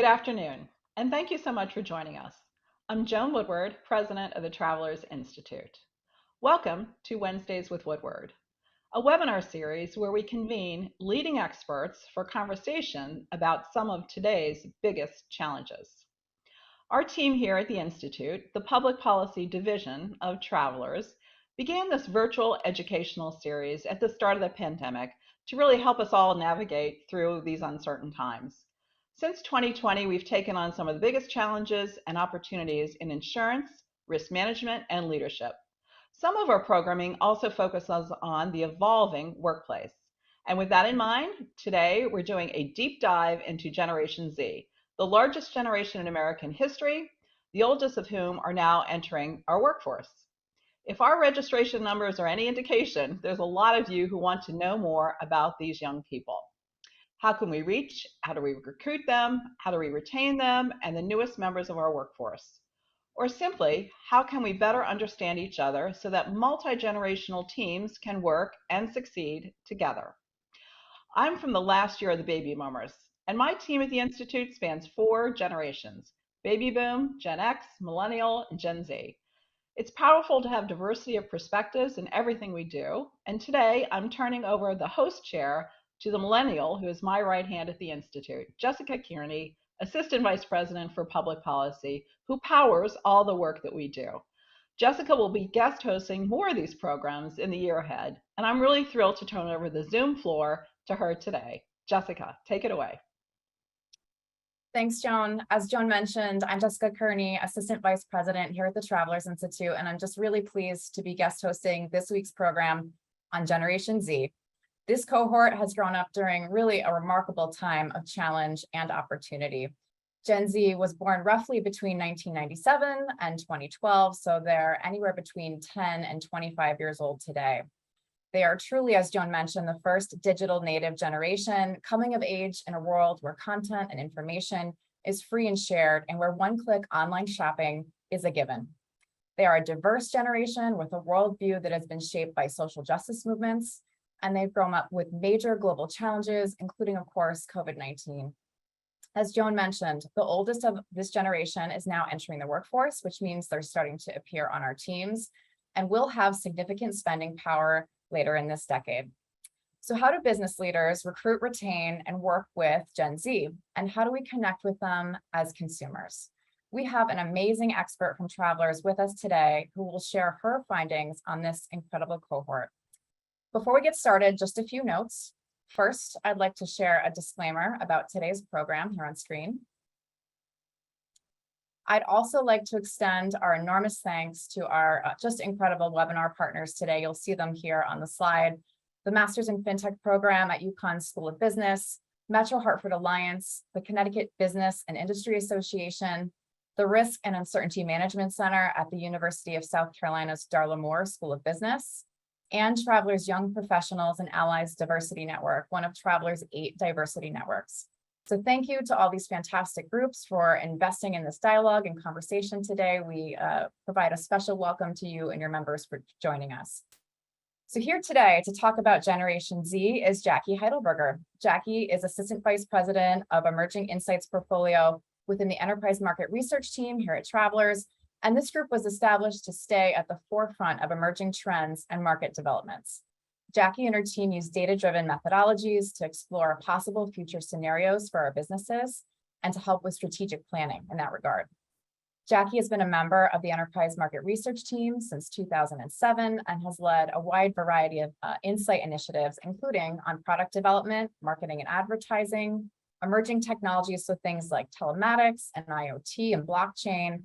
Good afternoon, and thank you so much for joining us. I'm Joan Woodward, president of the Travelers Institute. Welcome to Wednesdays with Woodward, a webinar series where we convene leading experts for conversation about some of today's biggest challenges. Our team here at the Institute, the Public Policy Division of Travelers, began this virtual educational series at the start of the pandemic to really help us all navigate through these uncertain times. Since 2020, we've taken on some of the biggest challenges and opportunities in insurance, risk management, and leadership. Some of our programming also focuses on the evolving workplace. And with that in mind, today we're doing a deep dive into Generation Z, the largest generation in American history, the oldest of whom are now entering our workforce. If our registration numbers are any indication, there's a lot of you who want to know more about these young people. How can we reach? How do we recruit them? How do we retain them and the newest members of our workforce? Or simply, how can we better understand each other so that multi-generational teams can work and succeed together? I'm from the last year of the baby boomers, and my team at the Institute spans 4 generations: baby boom, Gen X, millennial, and Gen Z. It's powerful to have diversity of perspectives in everything we do, and today I'm turning over the host chair to the millennial who is my right hand at the Institute, Jacqui Kearney, Assistant Vice President for Public Policy, who powers all the work that we do. Jessica will be guest hosting more of these programs in the year ahead, and I'm really thrilled to turn over the Zoom floor to her today. Jessica, take it away. Thanks, Joan. As Joan mentioned, I'm Jacqui Kearney, Assistant Vice President here at the Travelers Institute, and I'm just really pleased to be guest hosting this week's program on Generation Z. This cohort has grown up during really a remarkable time of challenge and opportunity. Gen Z was born roughly between 1997 and 2012, so they're anywhere between 10 and 25 years old today. They are truly, as Joan mentioned, the first digital native generation coming of age in a world where content and information is free and shared and where one-click online shopping is a given. They are a diverse generation with a worldview that has been shaped by social justice movements, and they've grown up with major global challenges, including, of course, COVID-19. As Joan mentioned, the oldest of this generation is now entering the workforce, which means they're starting to appear on our teams and will have significant spending power later in this decade. So how do business leaders recruit, retain, and work with Gen Z? And how do we connect with them as consumers? We have an amazing expert from Travelers with us today who will share her findings on this incredible cohort. Before we get started, just a few notes. First, I'd like to share a disclaimer about today's program here on screen. I'd also like to extend our enormous thanks to our just incredible webinar partners today. You'll see them here on the slide. The Masters in FinTech program at UConn School of Business, MetroHartford Alliance, the Connecticut Business and Industry Association, the Risk and Uncertainty Management Center at the University of South Carolina's Darla Moore School of Business, and Travelers Young Professionals and Allies Diversity Network, one of Travelers' 8 diversity networks. So thank you to all these fantastic groups for investing in this dialogue and conversation today. We provide a special welcome to you and your members for joining us. So here today to talk about Generation Z is Jacqui Heidelberger. Jacqui is Assistant Vice President of Emerging Insights Portfolio within the Enterprise Market Research Team here at Travelers. And this group was established to stay at the forefront of emerging trends and market developments. Jacqui and her team use data-driven methodologies to explore possible future scenarios for our businesses and to help with strategic planning in that regard. Jacqui has been a member of the Enterprise Market Research Team since 2007 and has led a wide variety of insight initiatives, including on product development, marketing and advertising, emerging technologies, so things like telematics and IoT and blockchain,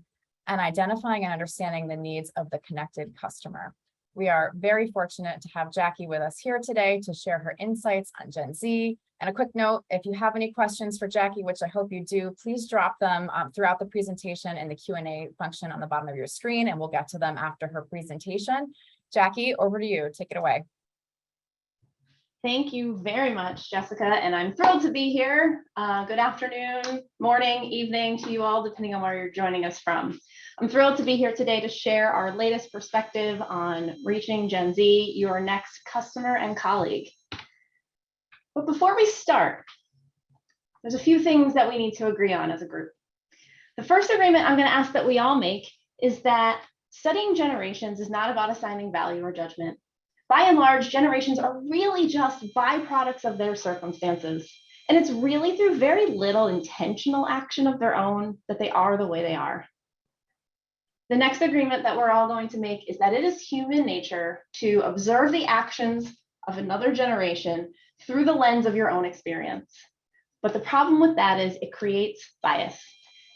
and identifying and understanding the needs of the connected customer. We are very fortunate to have Jacqui with us here today to share her insights on Gen Z. And a quick note, if you have any questions for Jacqui, which I hope you do, please drop them throughout the presentation in the Q&A function on the bottom of your screen, and we'll get to them after her presentation. Jacqui, over to you. Take it away. Thank you very much, Jessica, and I'm thrilled to be here. Good afternoon, morning, evening to you all, depending on where you're joining us from. I'm thrilled to be here today to share our latest perspective on reaching Gen Z, your next customer and colleague. But before we start, there's a few things that we need to agree on as a group. The first agreement I'm going to ask that we all make is that studying generations is not about assigning value or judgment. By and large, generations are really just byproducts of their circumstances. And it's really through very little intentional action of their own that they are the way they are. The next agreement that we're all going to make is that it is human nature to observe the actions of another generation through the lens of your own experience. But the problem with that is it creates bias.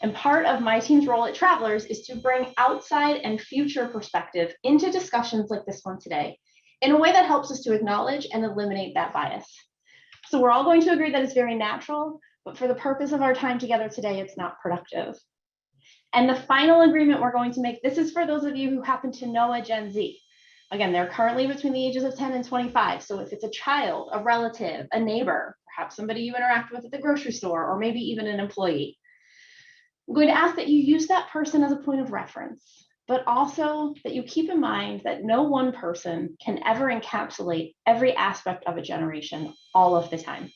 And part of my team's role at Travelers is to bring outside and future perspective into discussions like this one today in a way that helps us to acknowledge and eliminate that bias. So we're all going to agree that it's very natural, but for the purpose of our time together today, it's not productive. And the final agreement we're going to make, this is for those of you who happen to know a Gen Z. Again, they're currently between the ages of 10 and 25. So if it's a child, a relative, a neighbor, perhaps somebody you interact with at the grocery store, or maybe even an employee, I'm going to ask that you use that person as a point of reference, but also that you keep in mind that no one person can ever encapsulate every aspect of a generation all of the time.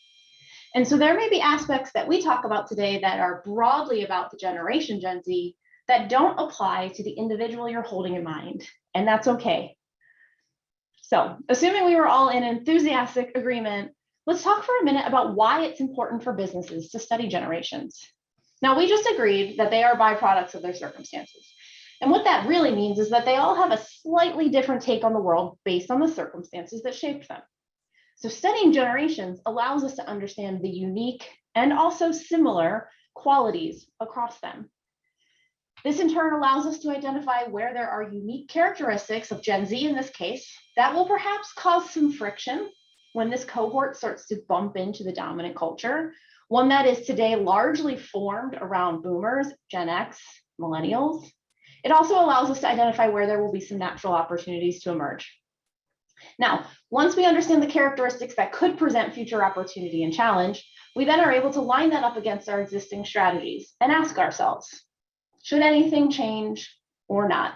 And so there may be aspects that we talk about today that are broadly about the generation Gen Z that don't apply to the individual you're holding in mind, and that's okay. So assuming we were all in enthusiastic agreement, let's talk for a minute about why it's important for businesses to study generations. Now, we just agreed that they are byproducts of their circumstances. And what that really means is that they all have a slightly different take on the world based on the circumstances that shaped them. So studying generations allows us to understand the unique and also similar qualities across them. This in turn allows us to identify where there are unique characteristics of Gen Z in this case that will perhaps cause some friction when this cohort starts to bump into the dominant culture, one that is today largely formed around boomers, Gen X, millennials. It also allows us to identify where there will be some natural opportunities to emerge. Now, once we understand the characteristics that could present future opportunity and challenge, we then are able to line that up against our existing strategies and ask ourselves, should anything change or not?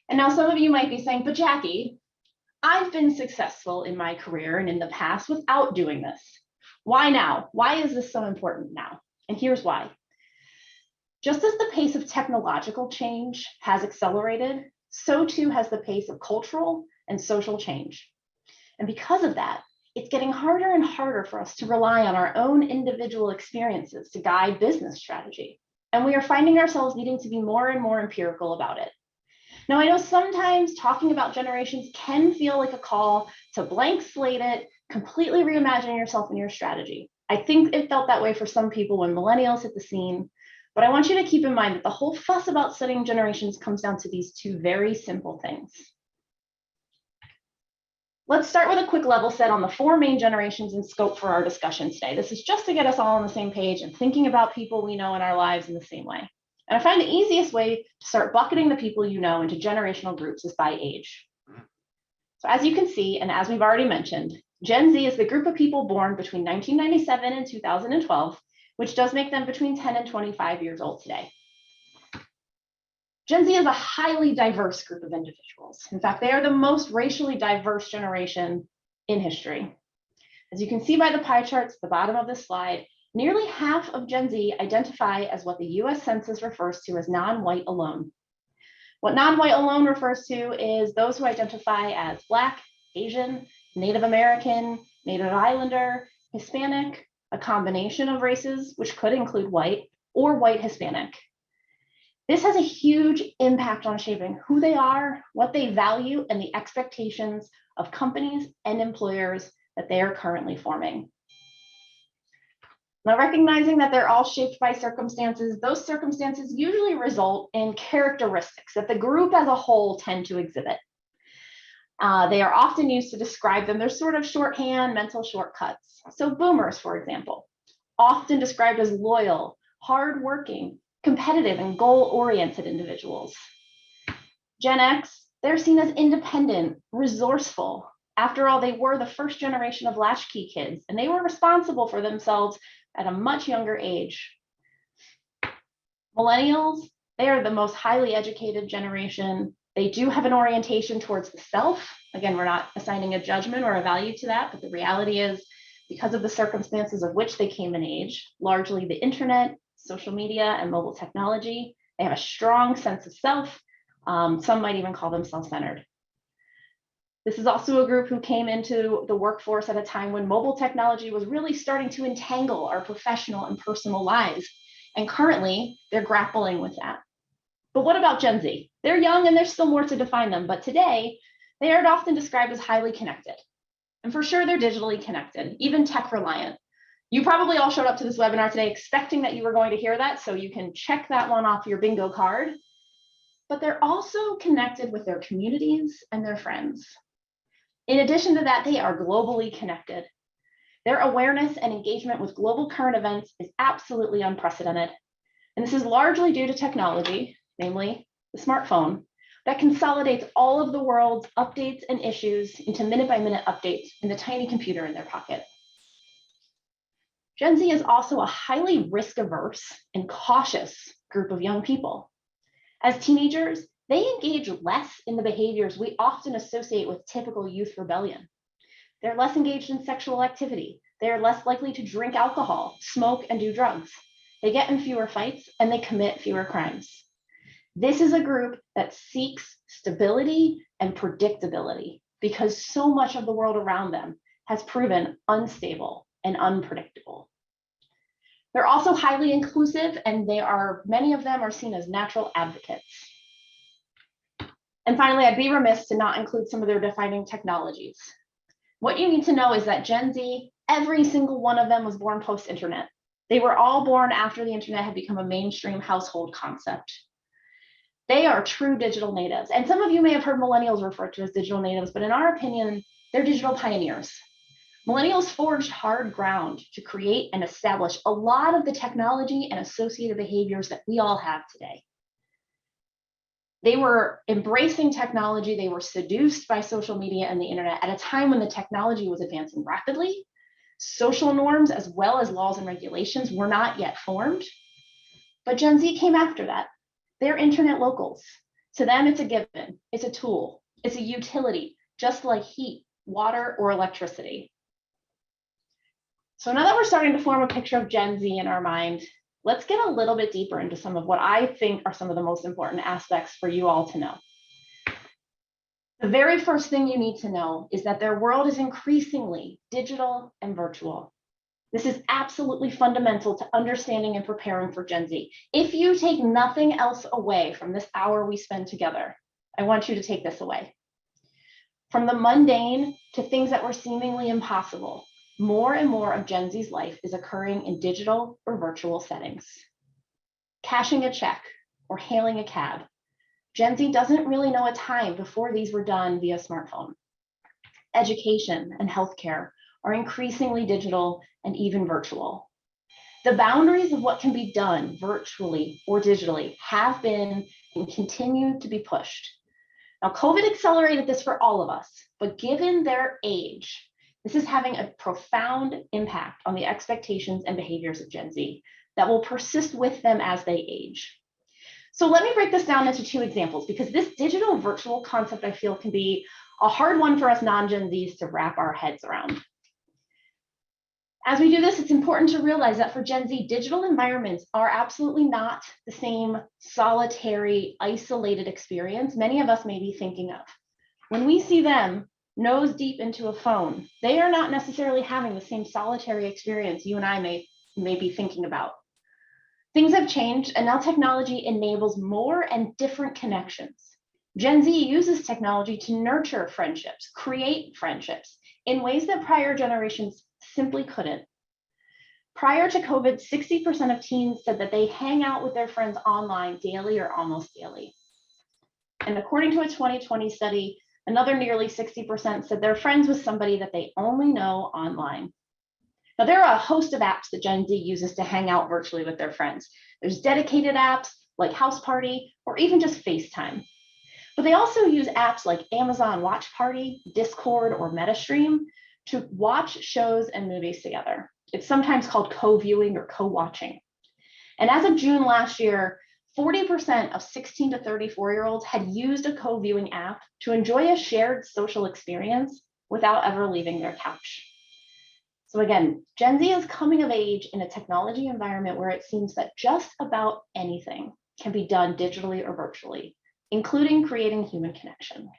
And now some of you might be saying, but Jacqui, I've been successful in my career and in the past without doing this. Why now? Why is this so important now? And here's why. Just as the pace of technological change has accelerated, so too has the pace of cultural and social change. And because of that, it's getting harder and harder for us to rely on our own individual experiences to guide business strategy. And we are finding ourselves needing to be more and more empirical about it. Now, I know sometimes talking about generations can feel like a call to blank slate it, completely reimagine yourself and your strategy. I think it felt that way for some people when millennials hit the scene, but I want you to keep in mind that the whole fuss about studying generations comes down to these two very simple things. Let's start with a quick level set on the four main generations in scope for our discussion today. This is just to get us all on the same page and thinking about people we know in our lives in the same way. And I find the easiest way to start bucketing the people you know into generational groups is by age. So as you can see, and as we've already mentioned, Gen Z is the group of people born between 1997 and 2012, which does make them between 10 and 25 years old today. Gen Z is a highly diverse group of individuals. In fact, they are the most racially diverse generation in history. As you can see by the pie charts at the bottom of this slide, nearly half of Gen Z identify as what the US Census refers to as non-white alone. What non-white alone refers to is those who identify as Black, Asian, Native American, Native Islander, Hispanic, a combination of races, which could include white or white Hispanic. This has a huge impact on shaping who they are, what they value, and the expectations of companies and employers that they are currently forming. Now, recognizing that they're all shaped by circumstances, those circumstances usually result in characteristics that the group as a whole tend to exhibit. They are often used to describe them. They're sort of shorthand, mental shortcuts. So boomers, for example, often described as loyal, hardworking, competitive, and goal-oriented individuals. Gen X, they're seen as independent, resourceful. After all, they were the first generation of latchkey kids, and they were responsible for themselves at a much younger age. Millennials, they are the most highly educated generation. They do have an orientation towards the self. Again, we're not assigning a judgment or a value to that, but the reality is because of the circumstances of which they came in age, largely the internet, social media, and mobile technology. They have a strong sense of self. Some might even call them self-centered. This is also a group who came into the workforce at a time when mobile technology was really starting to entangle our professional and personal lives. And currently, they're grappling with that. But what about Gen Z? They're young and there's still more to define them, but today, they are often described as highly connected. And for sure, they're digitally connected, even tech reliant. You probably all showed up to this webinar today expecting that you were going to hear that, so you can check that one off your bingo card. But they're also connected with their communities and their friends. In addition to that, they are globally connected. Their awareness and engagement with global current events is absolutely unprecedented. And this is largely due to technology, namely the smartphone, that consolidates all of the world's updates and issues into minute-by-minute updates in the tiny computer in their pocket. Gen Z is also a highly risk-averse and cautious group of young people. As teenagers, they engage less in the behaviors we often associate with typical youth rebellion. They're less engaged in sexual activity. They are less likely to drink alcohol, smoke, and do drugs. They get in fewer fights and they commit fewer crimes. This is a group that seeks stability and predictability because so much of the world around them has proven unstable and unpredictable. They're also highly inclusive, and many of them are seen as natural advocates. And finally, I'd be remiss to not include some of their defining technologies. What you need to know is that Gen Z, every single one of them was born post-internet. They were all born after the internet had become a mainstream household concept. They are true digital natives. And some of you may have heard millennials referred to as digital natives, but in our opinion, they're digital pioneers. Millennials forged hard ground to create and establish a lot of the technology and associated behaviors that we all have today. They were embracing technology. They were seduced by social media and the internet at a time when the technology was advancing rapidly. Social norms, as well as laws and regulations, were not yet formed. But Gen Z came after that. They're internet locals. To them, it's a given. It's a tool. It's a utility, just like heat, water, or electricity. So now that we're starting to form a picture of Gen Z in our mind, let's get a little bit deeper into some of what I think are some of the most important aspects for you all to know. The very first thing you need to know is that their world is increasingly digital and virtual. This is absolutely fundamental to understanding and preparing for Gen Z. If you take nothing else away from this hour we spend together, I want you to take this away. From the mundane to things that were seemingly impossible, more and more of Gen Z's life is occurring in digital or virtual settings. Cashing a check or hailing a cab. Gen Z doesn't really know a time before these were done via smartphone. Education and healthcare are increasingly digital and even virtual. The boundaries of what can be done virtually or digitally have been and continue to be pushed. Now, COVID accelerated this for all of us, but given their age, this is having a profound impact on the expectations and behaviors of Gen Z that will persist with them as they age. So let me break this down into two examples, because this digital virtual concept I feel can be a hard one for us non-Gen Zs to wrap our heads around. As we do this, it's important to realize that for Gen Z, digital environments are absolutely not the same solitary, isolated experience many of us may be thinking of. When we see them nose deep into a phone, they are not necessarily having the same solitary experience you and I may be thinking about. Things have changed, and now technology enables more and different connections. Gen Z uses technology to nurture friendships, create friendships in ways that prior generations simply couldn't. Prior to COVID, 60% of teens said that they hang out with their friends online daily or almost daily. And according to a 2020 study, another nearly 60% said they're friends with somebody that they only know online. Now, there are a host of apps that Gen Z uses to hang out virtually with their friends. There's dedicated apps like House Party or even just FaceTime. But they also use apps like Amazon Watch Party, Discord, or MetaStream to watch shows and movies together. It's sometimes called co-viewing or co-watching. And as of June last year, 40% of 16 to 34-year-olds had used a co-viewing app to enjoy a shared social experience without ever leaving their couch. So again, Gen Z is coming of age in a technology environment where it seems that just about anything can be done digitally or virtually, including creating human connection.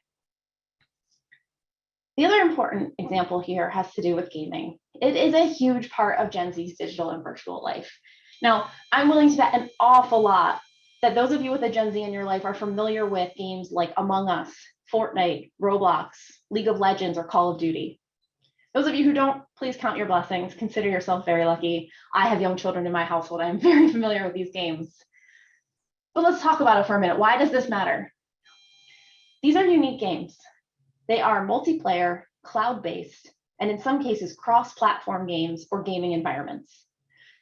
The other important example here has to do with gaming. It is a huge part of Gen Z's digital and virtual life. Now, I'm willing to bet an awful lot that those of you with a Gen Z in your life are familiar with games like Among Us, Fortnite, Roblox, League of Legends, or Call of Duty. Those of you who don't, please count your blessings. Consider yourself very lucky. I have young children in my household. I'm very familiar with these games. But let's talk about it for a minute. Why does this matter? These are unique games. They are multiplayer, cloud-based, and in some cases, cross-platform games or gaming environments.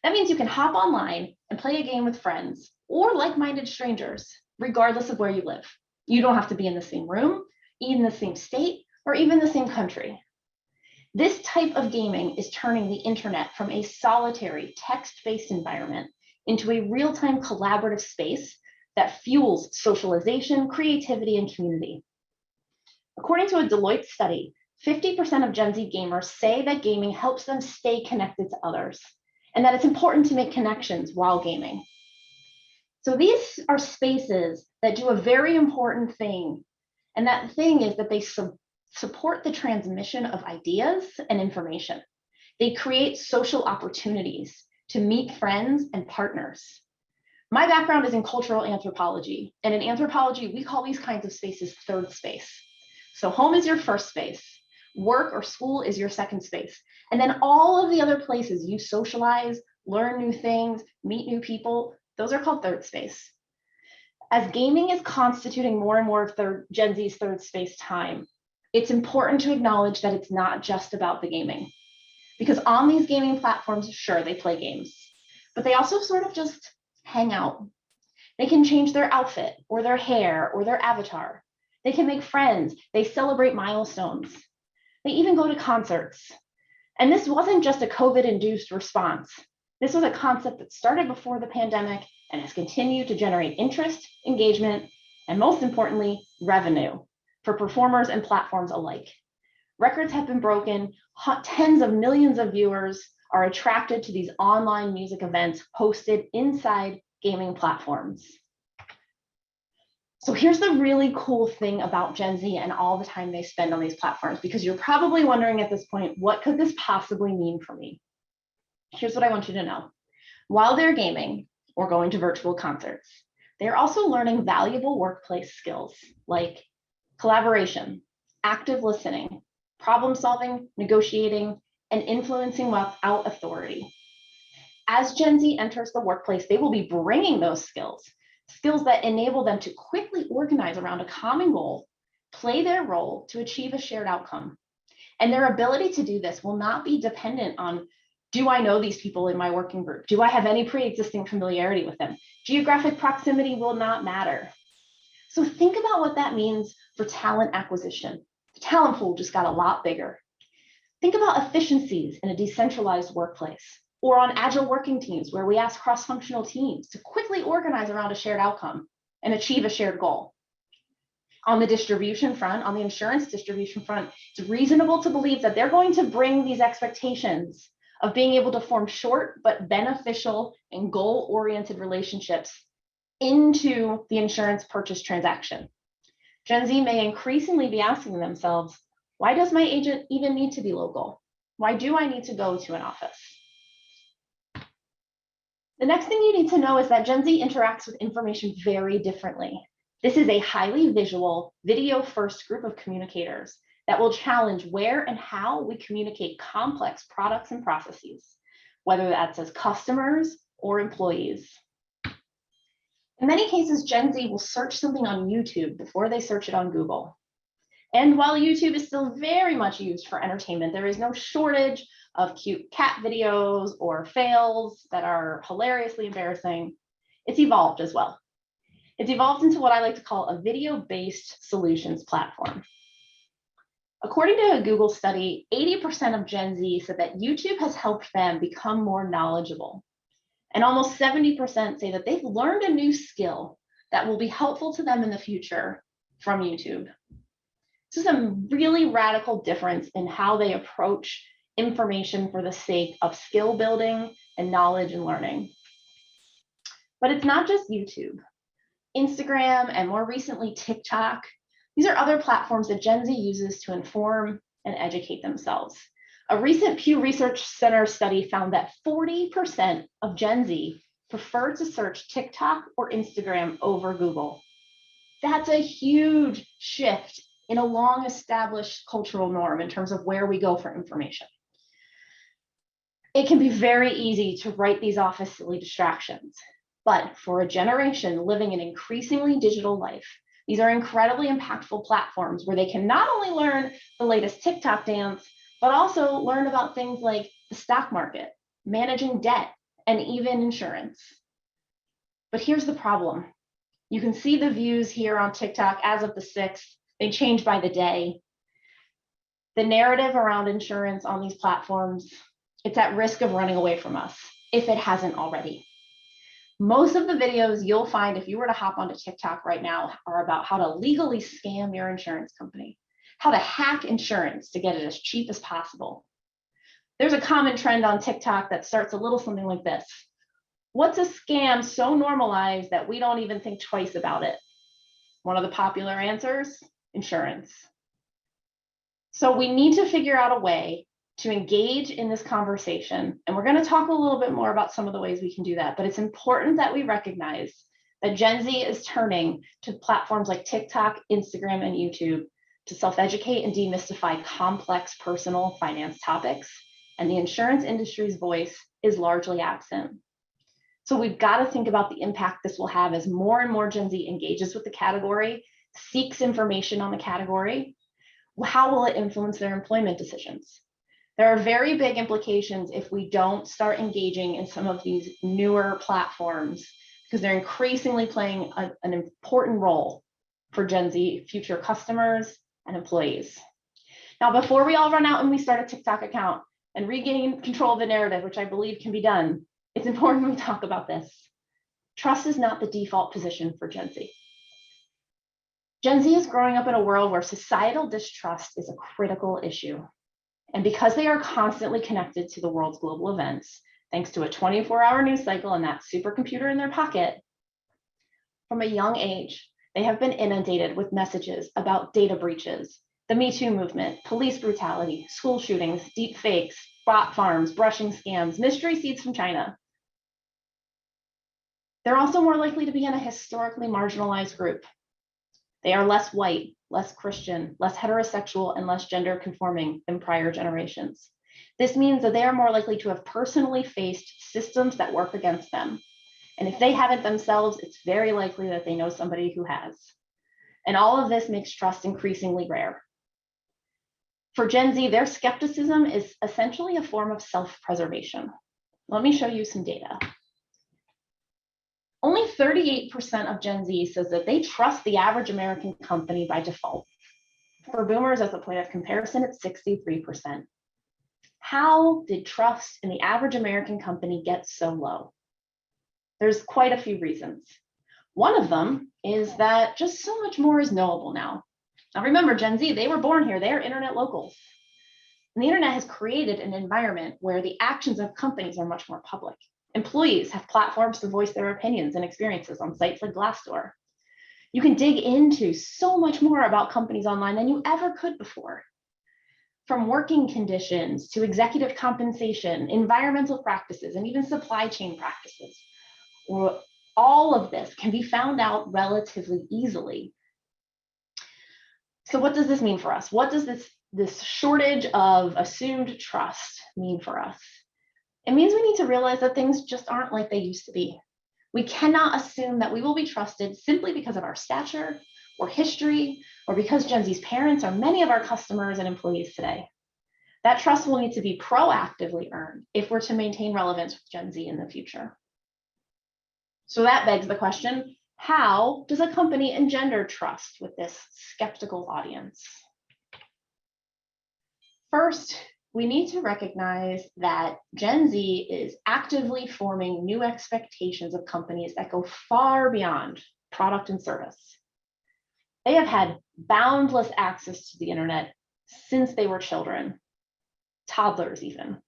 That means you can hop online and play a game with friends or like-minded strangers, regardless of where you live. You don't have to be in the same room, in the same state, or even the same country. This type of gaming is turning the internet from a solitary text-based environment into a real-time collaborative space that fuels socialization, creativity, and community. According to a Deloitte study, 50% of Gen Z gamers say that gaming helps them stay connected to others, and that it's important to make connections while gaming. So these are spaces that do a very important thing, and that thing is that they support the transmission of ideas and information. They create social opportunities to meet friends and partners. My background is in cultural anthropology, and in anthropology, we call these kinds of spaces third space. So home is your first space, work or school is your second space, and then all of the other places you socialize, learn new things, meet new people, those are called third space. As gaming is constituting more and more of Gen Z's third space time, it's important to acknowledge that it's not just about the gaming. Because on these gaming platforms, sure, they play games, but they also sort of just hang out. They can change their outfit or their hair or their avatar. They can make friends. They celebrate milestones. They even go to concerts. And this wasn't just a COVID-induced response. This was a concept that started before the pandemic and has continued to generate interest, engagement, and most importantly, revenue for performers and platforms alike. Records have been broken. Tens of millions of viewers are attracted to these online music events hosted inside gaming platforms. So here's the really cool thing about Gen Z and all the time they spend on these platforms, because you're probably wondering at this point, what could this possibly mean for me? Here's what I want you to know. While they're gaming or going to virtual concerts, they're also learning valuable workplace skills like collaboration, active listening, problem solving, negotiating, and influencing without authority. As Gen Z enters the workplace, they will be bringing those skills that enable them to quickly organize around a common goal, play their role to achieve a shared outcome. And their ability to do this will not be dependent on, do I know these people in my working group? Do I have any pre-existing familiarity with them? Geographic proximity will not matter. So think about what that means for talent acquisition. The talent pool just got a lot bigger. Think about efficiencies in a decentralized workplace, or on agile working teams where we ask cross-functional teams to quickly organize around a shared outcome and achieve a shared goal. On the distribution front, on the insurance distribution front, it's reasonable to believe that they're going to bring these expectations of being able to form short but beneficial and goal-oriented relationships into the insurance purchase transaction. Gen Z may increasingly be asking themselves, why does my agent even need to be local? Why do I need to go to an office? The next thing you need to know is that Gen Z interacts with information very differently. This is a highly visual, video-first group of communicators that will challenge where and how we communicate complex products and processes, whether that's as customers or employees. In many cases, Gen Z will search something on YouTube before they search it on Google. And while YouTube is still very much used for entertainment, there is no shortage of cute cat videos or fails that are hilariously embarrassing. It's evolved as well. It's evolved into what I like to call a video-based solutions platform. According to a Google study, 80% of Gen Z said that YouTube has helped them become more knowledgeable. And almost 70% say that they've learned a new skill that will be helpful to them in the future from YouTube. This is a really radical difference in how they approach information for the sake of skill building and knowledge and learning. But it's not just YouTube. Instagram and more recently TikTok, these are other platforms that Gen Z uses to inform and educate themselves. A recent Pew Research Center study found that 40% of Gen Z prefer to search TikTok or Instagram over Google. That's a huge shift in a long established cultural norm in terms of where we go for information. It can be very easy to write these off as silly distractions, but for a generation living an increasingly digital life, these are incredibly impactful platforms where they can not only learn the latest TikTok dance, but also learn about things like the stock market, managing debt, and even insurance. But here's the problem. You can see the views here on TikTok as of the 6th. They change by the day. The narrative around insurance on these platforms, it's at risk of running away from us if it hasn't already. Most of the videos you'll find if you were to hop onto TikTok right now are about how to legally scam your insurance company, how to hack insurance to get it as cheap as possible. There's a common trend on TikTok that starts a little something like this. What's a scam so normalized that we don't even think twice about it? One of the popular answers, insurance. So we need to figure out a way to engage in this conversation. And we're going to talk a little bit more about some of the ways we can do that. But it's important that we recognize that Gen Z is turning to platforms like TikTok, Instagram, and YouTube to self-educate and demystify complex personal finance topics. And the insurance industry's voice is largely absent. So we've got to think about the impact this will have as more and more Gen Z engages with the category, seeks information on the category. How will it influence their employment decisions? There are very big implications if we don't start engaging in some of these newer platforms because they're increasingly playing an important role for Gen Z future customers and employees. Now, before we all run out and we start a TikTok account and regain control of the narrative, which I believe can be done, it's important we talk about this. Trust is not the default position for Gen Z. Gen Z is growing up in a world where societal distrust is a critical issue. And because they are constantly connected to the world's global events, thanks to a 24-hour news cycle and that supercomputer in their pocket, from a young age, they have been inundated with messages about data breaches, the Me Too movement, police brutality, school shootings, deep fakes, bot farms, brushing scams, mystery seeds from China. They're also more likely to be in a historically marginalized group. They are less white, less Christian, less heterosexual, and less gender conforming than prior generations. This means that they are more likely to have personally faced systems that work against them. And if they haven't themselves, it's very likely that they know somebody who has. And all of this makes trust increasingly rare. For Gen Z, their skepticism is essentially a form of self-preservation. Let me show you some data. Only 38% of Gen Z says that they trust the average American company by default. For boomers, as a point of comparison, it's 63%. How did trust in the average American company get so low? There's quite a few reasons. One of them is that just so much more is knowable now. Now remember, Gen Z, they were born here, they are internet locals. And the internet has created an environment where the actions of companies are much more public. Employees have platforms to voice their opinions and experiences on sites like Glassdoor. You can dig into so much more about companies online than you ever could before. From working conditions to executive compensation, environmental practices, and even supply chain practices. All of this can be found out relatively easily. So what does this mean for us? What does this shortage of assumed trust mean for us? It means we need to realize that things just aren't like they used to be. We cannot assume that we will be trusted simply because of our stature or history, or because Gen Z's parents are many of our customers and employees today. That trust will need to be proactively earned if we're to maintain relevance with Gen Z in the future. So that begs the question, how does a company engender trust with this skeptical audience? First, we need to recognize that Gen Z is actively forming new expectations of companies that go far beyond product and service. They have had boundless access to the internet since they were children. toddlers even.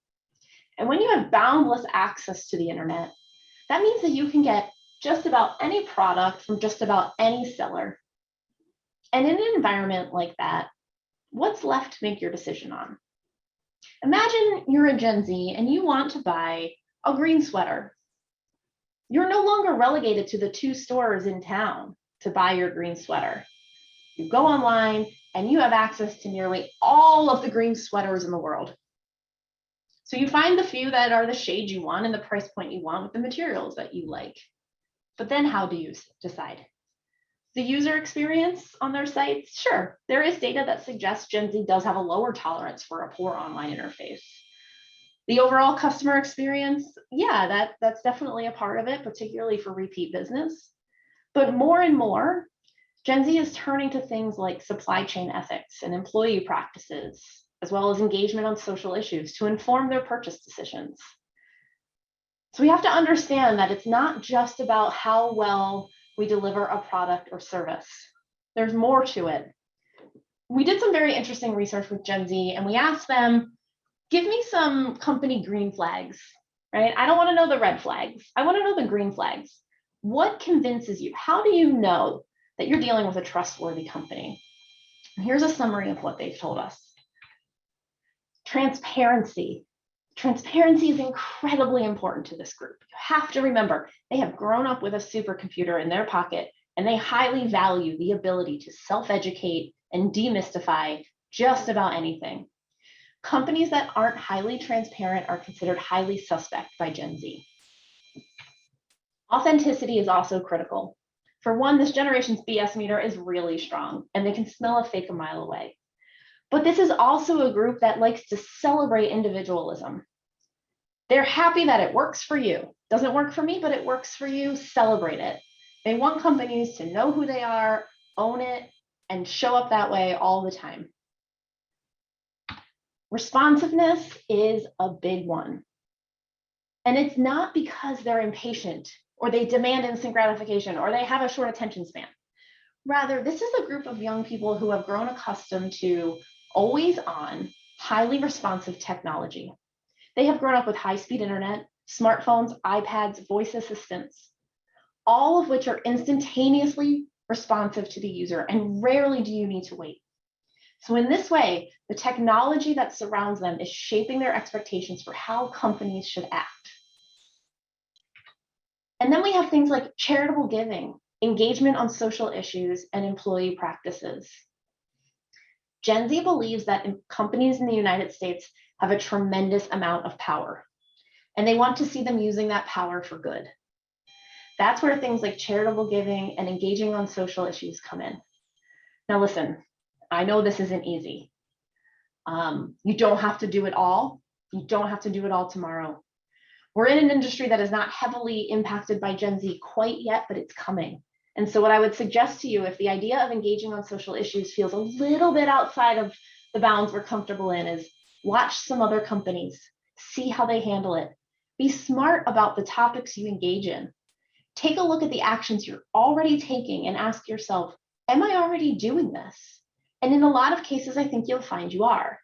And when you have boundless access to the internet, that means that you can get just about any product from just about any seller. And in an environment like that, what's left to make your decision on? Imagine you're a Gen Z and you want to buy a green sweater. You're no longer relegated to the 2 stores in town to buy your green sweater. You go online and you have access to nearly all of the green sweaters in the world. So you find the few that are the shade you want and the price point you want with the materials that you like. But then how do you decide? The user experience on their sites? Sure, there is data that suggests Gen Z does have a lower tolerance for a poor online interface. The overall customer experience, yeah, that's definitely a part of it, particularly for repeat business. But more and more, Gen Z is turning to things like supply chain ethics and employee practices, as well as engagement on social issues to inform their purchase decisions. So we have to understand that it's not just about how well we deliver a product or service. There's more to it. We did some very interesting research with Gen Z and we asked them, give me some company green flags, right? I don't want to know the red flags. I want to know the green flags. What convinces you? How do you know that you're dealing with a trustworthy company? And here's a summary of what they've told us. Transparency. Transparency is incredibly important to this group. You have to remember, they have grown up with a supercomputer in their pocket, and they highly value the ability to self-educate and demystify just about anything. Companies that aren't highly transparent are considered highly suspect by Gen Z. Authenticity is also critical. For one, this generation's BS meter is really strong, and they can smell a fake a mile away. But this is also a group that likes to celebrate individualism. They're happy that it works for you. Doesn't work for me, but it works for you, celebrate it. They want companies to know who they are, own it, and show up that way all the time. Responsiveness is a big one. And it's not because they're impatient or they demand instant gratification or they have a short attention span. Rather, this is a group of young people who have grown accustomed to always on, highly responsive technology. They have grown up with high-speed internet, smartphones, iPads, voice assistants, all of which are instantaneously responsive to the user, and rarely do you need to wait. So in this way, the technology that surrounds them is shaping their expectations for how companies should act. And then we have things like charitable giving, engagement on social issues, and employee practices. Gen Z believes that companies in the United States have a tremendous amount of power, and they want to see them using that power for good. That's where things like charitable giving and engaging on social issues come in. Now listen, I know this isn't easy. You don't have to do it all. You don't have to do it all tomorrow. We're in an industry that is not heavily impacted by Gen Z quite yet, but it's coming. And so what I would suggest to you, if the idea of engaging on social issues feels a little bit outside of the bounds we're comfortable in, is watch some other companies, see how they handle it. Be smart about the topics you engage in. Take a look at the actions you're already taking and ask yourself, am I already doing this? And in a lot of cases, I think you'll find you are.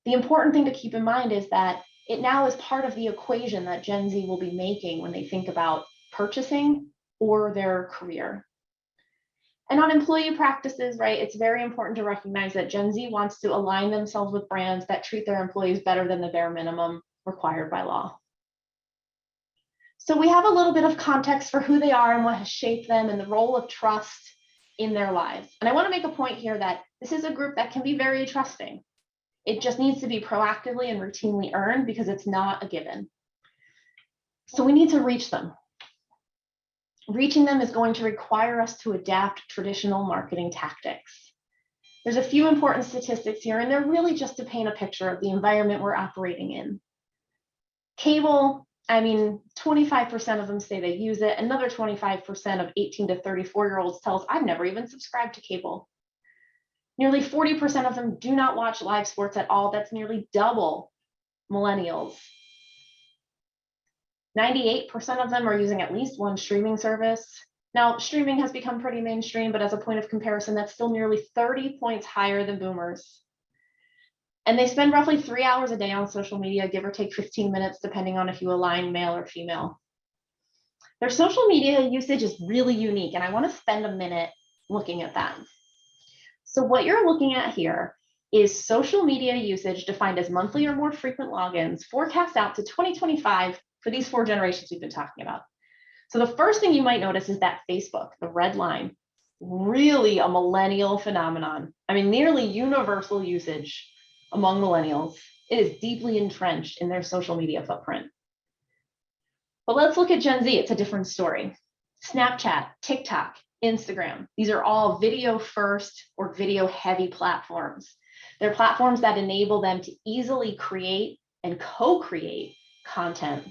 The important thing to keep in mind is that it now is part of the equation that Gen Z will be making when they think about purchasing or their career. And on employee practices, right, it's very important to recognize that Gen Z wants to align themselves with brands that treat their employees better than the bare minimum required by law. So we have a little bit of context for who they are and what has shaped them and the role of trust in their lives. And I want to make a point here that this is a group that can be very trusting. It just needs to be proactively and routinely earned because it's not a given. So we need to reach them. Reaching them is going to require us to adapt traditional marketing tactics. There's a few important statistics here, and they're really just to paint a picture of the environment we're operating in. Cable, 25% of them say they use it. Another 25% of 18 to 34-year-olds tell us, I've never even subscribed to cable. Nearly 40% of them do not watch live sports at all. That's nearly double millennials. 98% of them are using at least one streaming service. Now, streaming has become pretty mainstream, but as a point of comparison, that's still nearly 30 points higher than boomers. And they spend roughly 3 hours a day on social media, give or take 15 minutes, depending on if you align male or female. Their social media usage is really unique, and I want to spend a minute looking at that. So what you're looking at here is social media usage defined as monthly or more frequent logins, forecast out to 2025 for these 4 generations we've been talking about. So the first thing you might notice is that Facebook, the red line, really a millennial phenomenon. I mean, nearly universal usage among millennials. It is deeply entrenched in their social media footprint. But let's look at Gen Z. It's a different story. Snapchat, TikTok, Instagram. These are all video first or video heavy platforms. They're platforms that enable them to easily create and co-create content.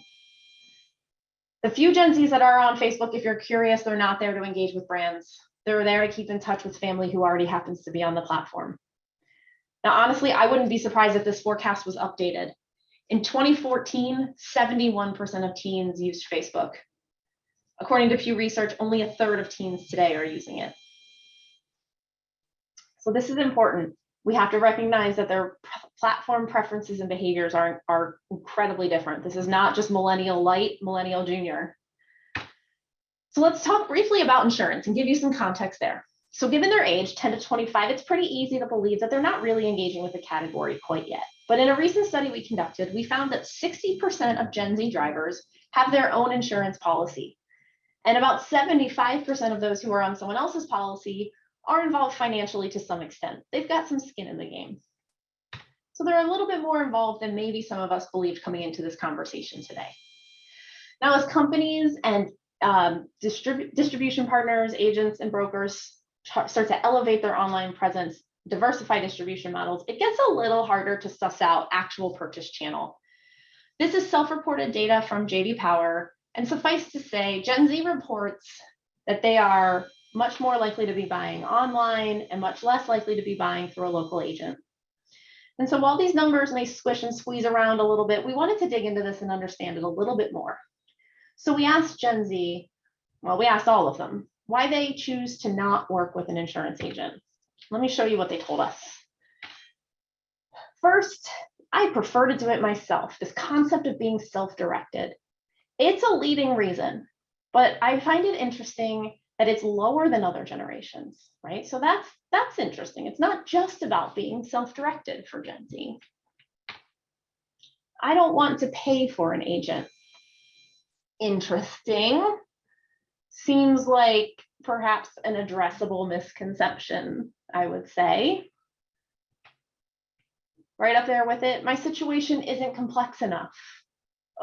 The few Gen Zs that are on Facebook, if you're curious, they're not there to engage with brands. They're there to keep in touch with family who already happens to be on the platform. Now, honestly, I wouldn't be surprised if this forecast was updated. In 2014, 71% of teens used Facebook. According to Pew Research, only 1/3 of teens today are using it. So this is important. We have to recognize that their platform preferences and behaviors are incredibly different. This is not just millennial light, millennial junior. So let's talk briefly about insurance and give you some context there. So given their age, 10 to 25, it's pretty easy to believe that they're not really engaging with the category quite yet. But in a recent study we conducted, we found that 60% of Gen Z drivers have their own insurance policy. And about 75% of those who are on someone else's policy are involved financially to some extent. They've got some skin in the game. So they're a little bit more involved than maybe some of us believed coming into this conversation today. Now, as companies and distribution partners, agents, and brokers start to elevate their online presence, diversify distribution models, it gets a little harder to suss out actual purchase channel. This is self-reported data from J.D. Power, and suffice to say, Gen Z reports that they are much more likely to be buying online and much less likely to be buying through a local agent. And so while these numbers may squish and squeeze around a little bit, we wanted to dig into this and understand it a little bit more. So we asked Gen Z, well, we asked all of them, why they choose to not work with an insurance agent. Let me show you what they told us. First, I prefer to do it myself. This concept of being self-directed. It's a leading reason, but I find it interesting that it's lower than other generations, right? So that's interesting. It's not just about being self-directed for Gen Z. I don't want to pay for an agent. Interesting. Seems like perhaps an addressable misconception, I would say. Right up there with it, my situation isn't complex enough.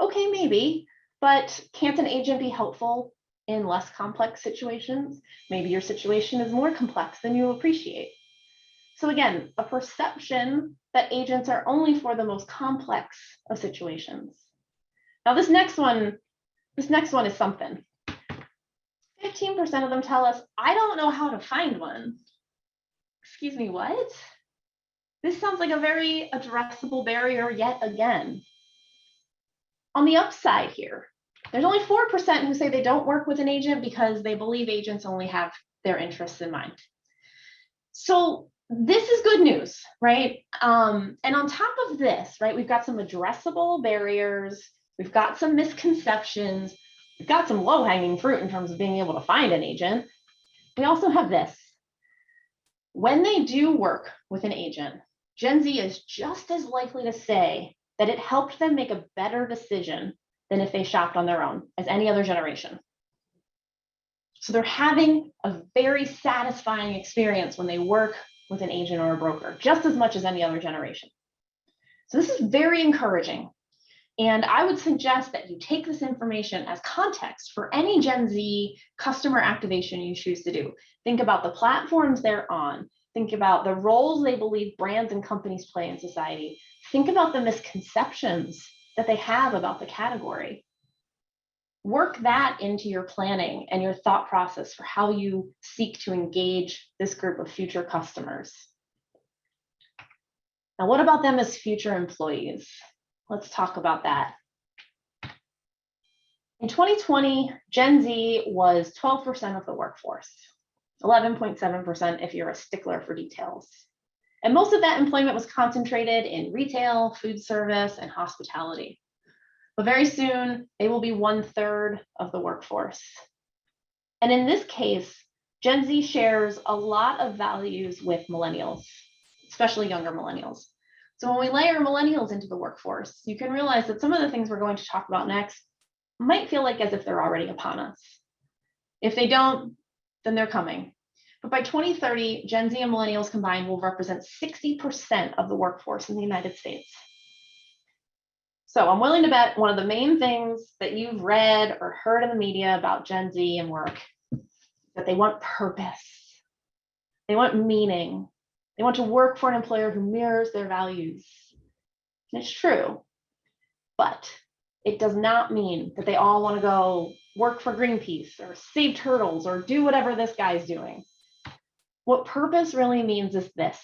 Okay, maybe, but can't an agent be helpful in less complex situations? Maybe your situation is more complex than you appreciate. So again, a perception that agents are only for the most complex of situations. Now this next one is something. 15% of them tell us, I don't know how to find one. Excuse me, what? This sounds like a very addressable barrier yet again. On the upside here, there's only 4% who say they don't work with an agent because they believe agents only have their interests in mind. So this is good news, right? And on top of this, right, we've got some addressable barriers, we've got some misconceptions, we've got some low-hanging fruit in terms of being able to find an agent. We also have this. When they do work with an agent, Gen Z is just as likely to say that it helped them make a better decision than if they shopped on their own as any other generation. So they're having a very satisfying experience when they work with an agent or a broker, just as much as any other generation. So this is very encouraging. And I would suggest that you take this information as context for any Gen Z customer activation you choose to do. Think about the platforms they're on. Think about the roles they believe brands and companies play in society. Think about the misconceptions that they have about the category. Work that into your planning and your thought process for how you seek to engage this group of future customers. Now, what about them as future employees? Let's talk about that. In 2020, Gen Z was 12% of the workforce, 11.7% if you're a stickler for details. And most of that employment was concentrated in retail, food service, and hospitality. But very soon, they will be 1/3 of the workforce. And in this case, Gen Z shares a lot of values with millennials, especially younger millennials. So when we layer millennials into the workforce, you can realize that some of the things we're going to talk about next might feel like as if they're already upon us. If they don't, then they're coming. But by 2030, Gen Z and millennials combined will represent 60% of the workforce in the United States. So I'm willing to bet one of the main things that you've read or heard in the media about Gen Z and work, that they want purpose. They want meaning. They want to work for an employer who mirrors their values. And it's true, but it does not mean that they all want to go work for Greenpeace or save turtles or do whatever this guy's doing. What purpose really means is this.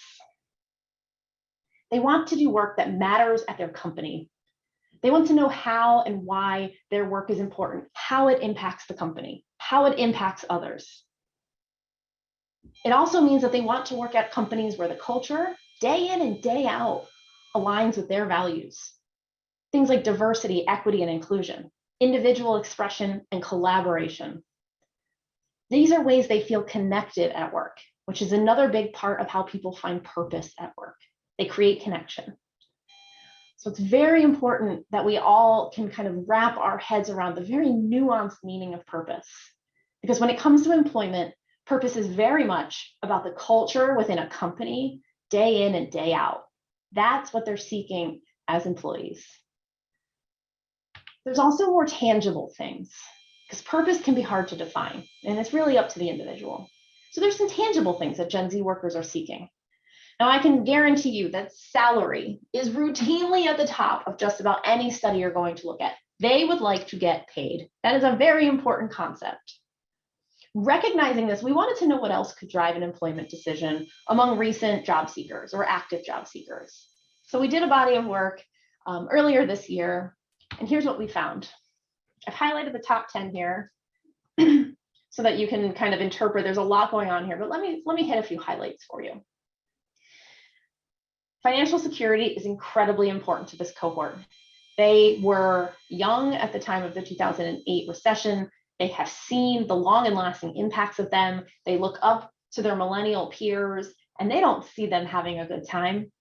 They want to do work that matters at their company. They want to know how and why their work is important, how it impacts the company, how it impacts others. It also means that they want to work at companies where the culture, day in and day out, aligns with their values. Things like diversity, equity, and inclusion, individual expression, and collaboration. These are ways they feel connected at work, which is another big part of how people find purpose at work. They create connection. So it's very important that we all can kind of wrap our heads around the very nuanced meaning of purpose. Because when it comes to employment, purpose is very much about the culture within a company, day in and day out. That's what they're seeking as employees. There's also more tangible things, because purpose can be hard to define, and it's really up to the individual. So there's some tangible things that Gen Z workers are seeking. Now, I can guarantee you that salary is routinely at the top of just about any study you're going to look at. They would like to get paid. That is a very important concept. Recognizing this, we wanted to know what else could drive an employment decision among recent job seekers or active job seekers. So we did a body of work earlier this year, and here's what we found. I've highlighted the top 10 here so that you can kind of interpret. There's a lot going on here, but let me hit a few highlights for you. Financial security is incredibly important to this cohort. They were young at the time of the 2008 recession. They have seen the long and lasting impacts of them. They look up to their millennial peers, and they don't see them having a good time.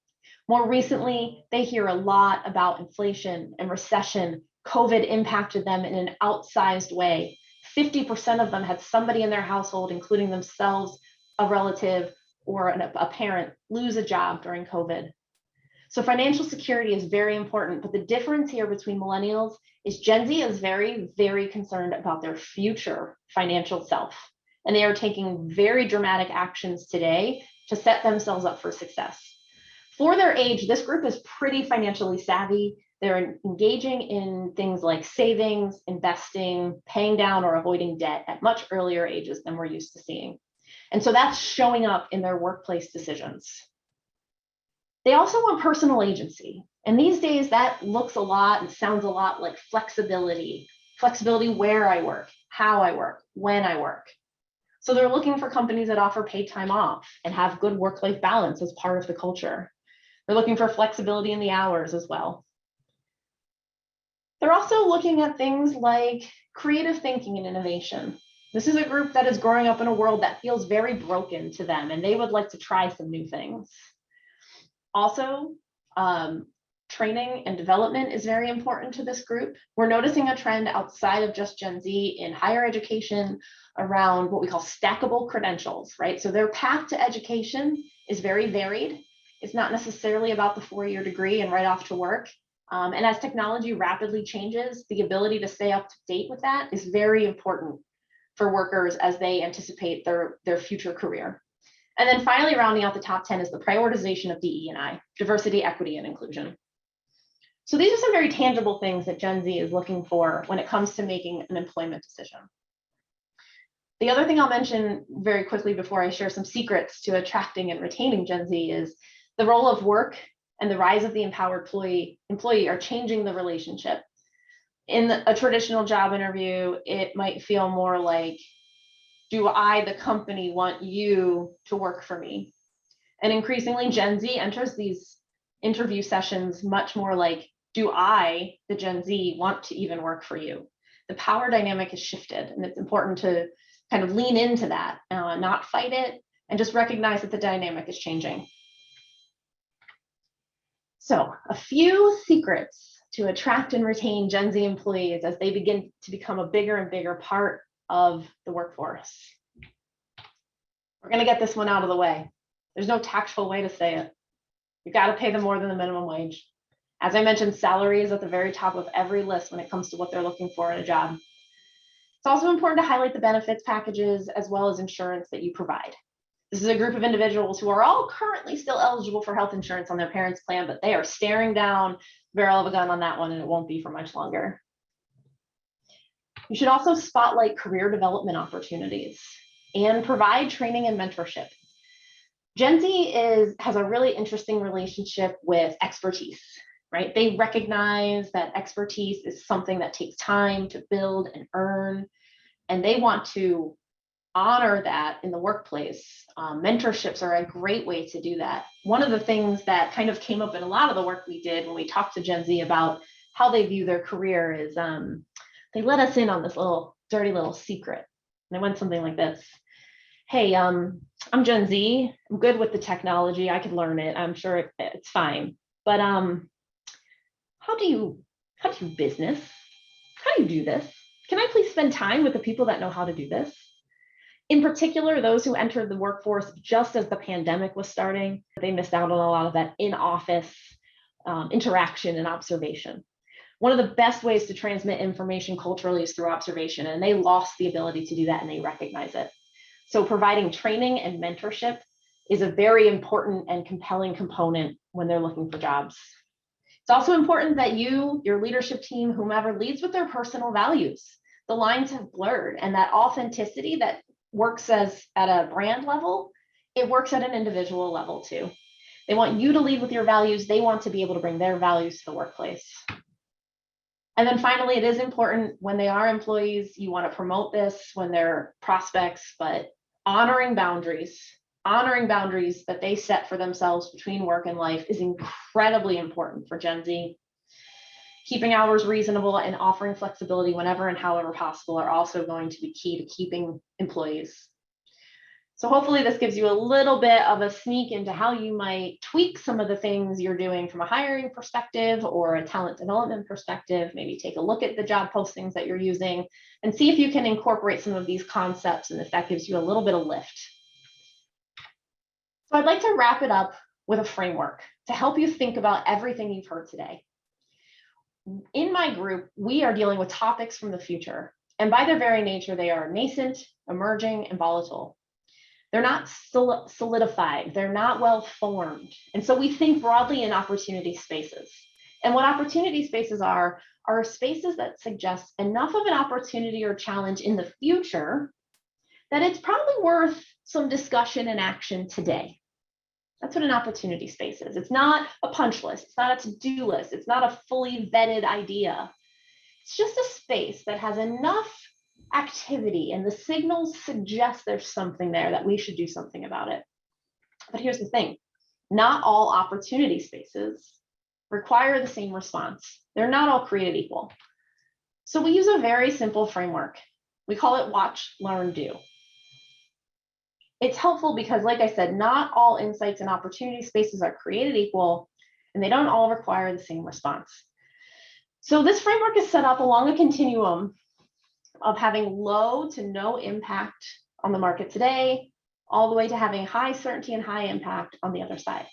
More recently, they hear a lot about inflation and recession. COVID impacted them in an outsized way. 50% of them had somebody in their household, including themselves, a relative, or a parent, lose a job during COVID. So financial security is very important, but the difference here between millennials is Gen Z is very, very concerned about their future financial self. And they are taking very dramatic actions today to set themselves up for success. For their age, this group is pretty financially savvy. They're engaging in things like savings, investing, paying down or avoiding debt at much earlier ages than we're used to seeing. And so that's showing up in their workplace decisions. They also want personal agency. And these days that looks a lot and sounds a lot like flexibility. Flexibility where I work, how I work, when I work. So they're looking for companies that offer paid time off and have good work-life balance as part of the culture. They're looking for flexibility in the hours as well. They're also looking at things like creative thinking and innovation. This is a group that is growing up in a world that feels very broken to them, and they would like to try some new things. Also, training and development is very important to this group. We're noticing a trend outside of just Gen Z in higher education around what we call stackable credentials, right? So their path to education is very varied. It's not necessarily about the 4-year degree and right off to work. And as technology rapidly changes, the ability to stay up to date with that is very important for workers as they anticipate their future career. And then finally, rounding out the top 10 is the prioritization of DE&I, diversity, equity, and inclusion. So these are some very tangible things that Gen Z is looking for when it comes to making an employment decision. The other thing I'll mention very quickly before I share some secrets to attracting and retaining Gen Z is the role of work and the rise of the empowered employee are changing the relationship. In a traditional job interview, it might feel more like, do I, the company, want you to work for me? And increasingly, Gen Z enters these interview sessions much more like, do I, the Gen Z, want to even work for you? The power dynamic has shifted, and it's important to kind of lean into that, not fight it, and just recognize that the dynamic is changing. So a few secrets to attract and retain Gen Z employees as they begin to become a bigger and bigger part of the workforce. We're going to get this one out of the way. There's no tactful way to say it. You got to pay them more than the minimum wage. As I mentioned, salary is at the very top of every list when it comes to what they're looking for in a job. It's also important to highlight the benefits packages as well as insurance that you provide. This is a group of individuals who are all currently still eligible for health insurance on their parents' plan, but they are staring down the barrel of a gun on that one, and it won't be for much longer. You should also spotlight career development opportunities and provide training and mentorship. Gen Z has a really interesting relationship with expertise, right? They recognize that expertise is something that takes time to build and earn, and they want to honor that in the workplace. Mentorships are a great way to do that. One of the things that kind of came up in a lot of the work we did when we talked to Gen Z about how they view their career is they let us in on this little dirty little secret. And it went something like this. Hey, I'm Gen Z. I'm good with the technology. I could learn it. I'm sure it's fine. But how do you business? How do you do this? Can I please spend time with the people that know how to do this? In particular, those who entered the workforce just as the pandemic was starting, they missed out on a lot of that in-office interaction and observation. One of the best ways to transmit information culturally is through observation, and they lost the ability to do that, and they recognize it. So providing training and mentorship is a very important and compelling component when they're looking for jobs. It's also important that you, your leadership team, whomever, leads with their personal values. The lines have blurred, and that authenticity that works at a brand level, it works at an individual level too. They want you to lead with your values. They want to be able to bring their values to the workplace. And then finally, it is important when they are employees, you want to promote this when they're prospects, but honoring boundaries that they set for themselves between work and life is incredibly important for Gen Z. Keeping hours reasonable and offering flexibility whenever and however possible are also going to be key to keeping employees. So hopefully this gives you a little bit of a sneak into how you might tweak some of the things you're doing from a hiring perspective or a talent development perspective. Maybe take a look at the job postings that you're using and see if you can incorporate some of these concepts and if that gives you a little bit of lift. So I'd like to wrap it up with a framework to help you think about everything you've heard today. In my group, we are dealing with topics from the future, and by their very nature, they are nascent, emerging, and volatile. They're not solidified, they're not well formed, and so we think broadly in opportunity spaces. And what opportunity spaces are spaces that suggest enough of an opportunity or challenge in the future that it's probably worth some discussion and action today. That's what an opportunity space is. It's not a punch list. It's not a to-do list. It's not a fully vetted idea. It's just a space that has enough activity and the signals suggest there's something there that we should do something about it. But here's the thing. Not all opportunity spaces require the same response. They're not all created equal. So we use a very simple framework. We call it watch, learn, do. It's helpful because, like I said, not all insights and opportunity spaces are created equal, and they don't all require the same response. So this framework is set up along a continuum of having low to no impact on the market today, all the way to having high certainty and high impact on the other side.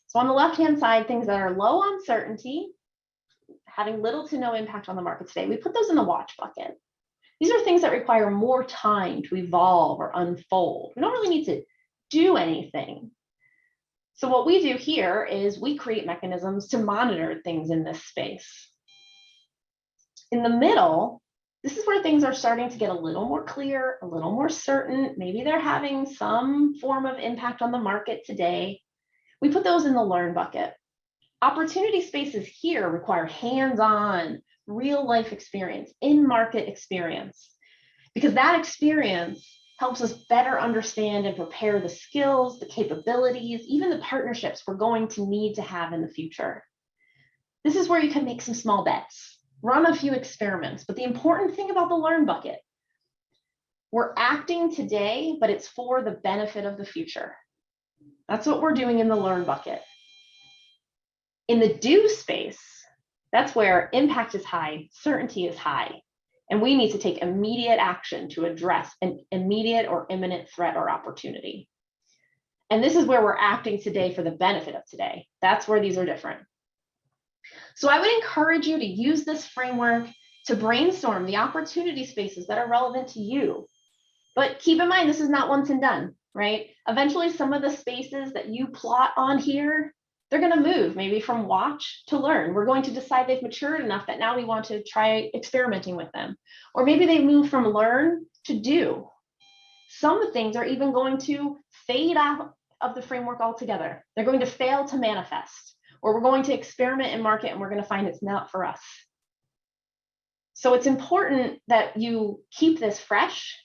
So on the left-hand side, things that are low uncertainty, having little to no impact on the market today, we put those in the watch bucket. These are things that require more time to evolve or unfold. We don't really need to do anything. So what we do here is we create mechanisms to monitor things in this space. In the middle, this is where things are starting to get a little more clear, a little more certain. Maybe they're having some form of impact on the market today. We put those in the learn bucket. Opportunity spaces here require hands-on, real life experience, in-market experience, because that experience helps us better understand and prepare the skills, the capabilities, even the partnerships we're going to need to have in the future. This is where you can make some small bets, run a few experiments, but the important thing about the learn bucket, we're acting today, but it's for the benefit of the future. That's what we're doing in the learn bucket. In the do space, that's where impact is high, certainty is high, and we need to take immediate action to address an immediate or imminent threat or opportunity. And this is where we're acting today for the benefit of today. That's where these are different. So I would encourage you to use this framework to brainstorm the opportunity spaces that are relevant to you. But keep in mind, this is not once and done, right? Eventually, some of the spaces that you plot on here, they're going to move maybe from watch to learn. We're going to decide they've matured enough that now we want to try experimenting with them. Or maybe they move from learn to do. Some things are even going to fade out of the framework altogether. They're going to fail to manifest, or we're going to experiment and market and we're going to find it's not for us. So it's important that you keep this fresh.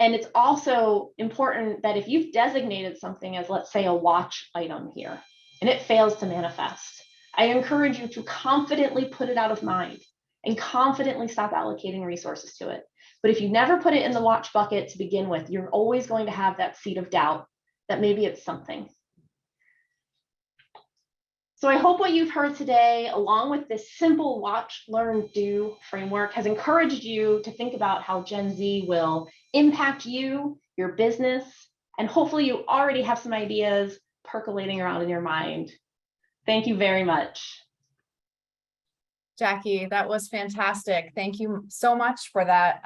And it's also important that if you've designated something as, let's say, a watch item here, and it fails to manifest, I encourage you to confidently put it out of mind and confidently stop allocating resources to it. But if you never put it in the watch bucket to begin with, you're always going to have that seed of doubt that maybe it's something. So I hope what you've heard today, along with this simple watch, learn, do framework, has encouraged you to think about how Gen Z will impact you, your business, and hopefully you already have some ideas percolating around in your mind. Thank you very much. Jacqui, that was fantastic. Thank you so much for that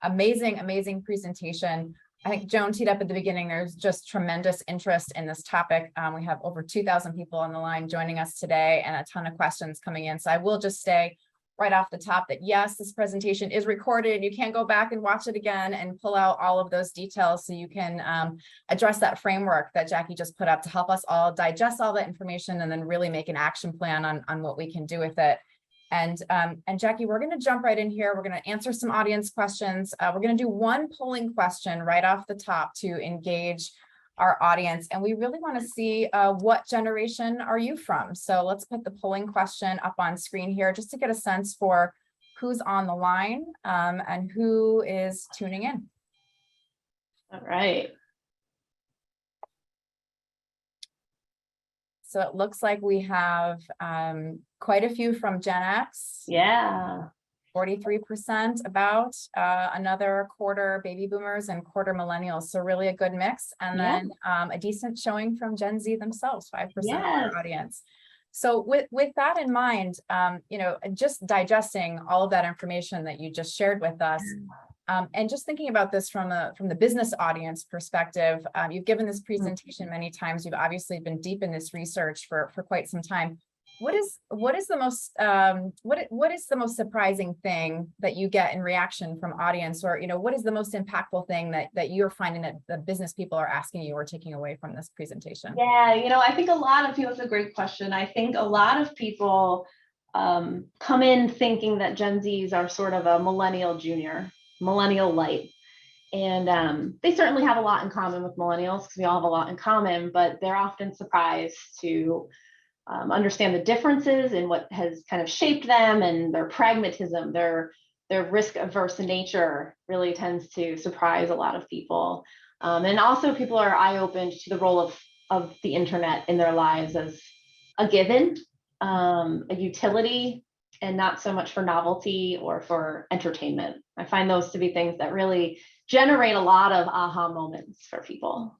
amazing presentation. I think Joan teed up at the beginning, there's just tremendous interest in this topic. We have over 2,000 people on the line joining us today and a ton of questions coming in. So I will just say right off the top that yes, this presentation is recorded. You can go back and watch it again and pull out all of those details so you can address that framework that Jacqui just put up to help us all digest all that information and then really make an action plan on what we can do with it. And Jacqui, we're going to jump right in here. We're going to answer some audience questions. We're going to do one polling question right off the top to engage our audience. And we really want to see what generation are you from? So let's put the polling question up on screen here just to get a sense for who's on the line and who is tuning in. All right. So it looks like we have quite a few from Gen X. Yeah. 43% about, another quarter baby boomers and quarter millennials. So really a good mix. And then a decent showing from Gen Z themselves, 5% of our audience. So with that in mind, you know, just digesting all of that information that you just shared with us, and just thinking about this from the business audience perspective, you've given this presentation many times. You've obviously been deep in this research for quite some time. What is the most surprising thing that you get in reaction from audience, or you know, what is the most impactful thing that you're finding that the business people are asking you or taking away from this presentation? Yeah, you know, I think a lot of people, it's a great question. I think a lot of people come in thinking that Gen Zs are sort of a millennial junior, millennial light. And they certainly have a lot in common with millennials because we all have a lot in common, but they're often surprised to understand the differences in what has kind of shaped them, and their pragmatism, their risk averse nature really tends to surprise a lot of people. And also people are eye-opened to the role of the internet in their lives as a given, a utility, and not so much for novelty or for entertainment. I find those to be things that really generate a lot of aha moments for people.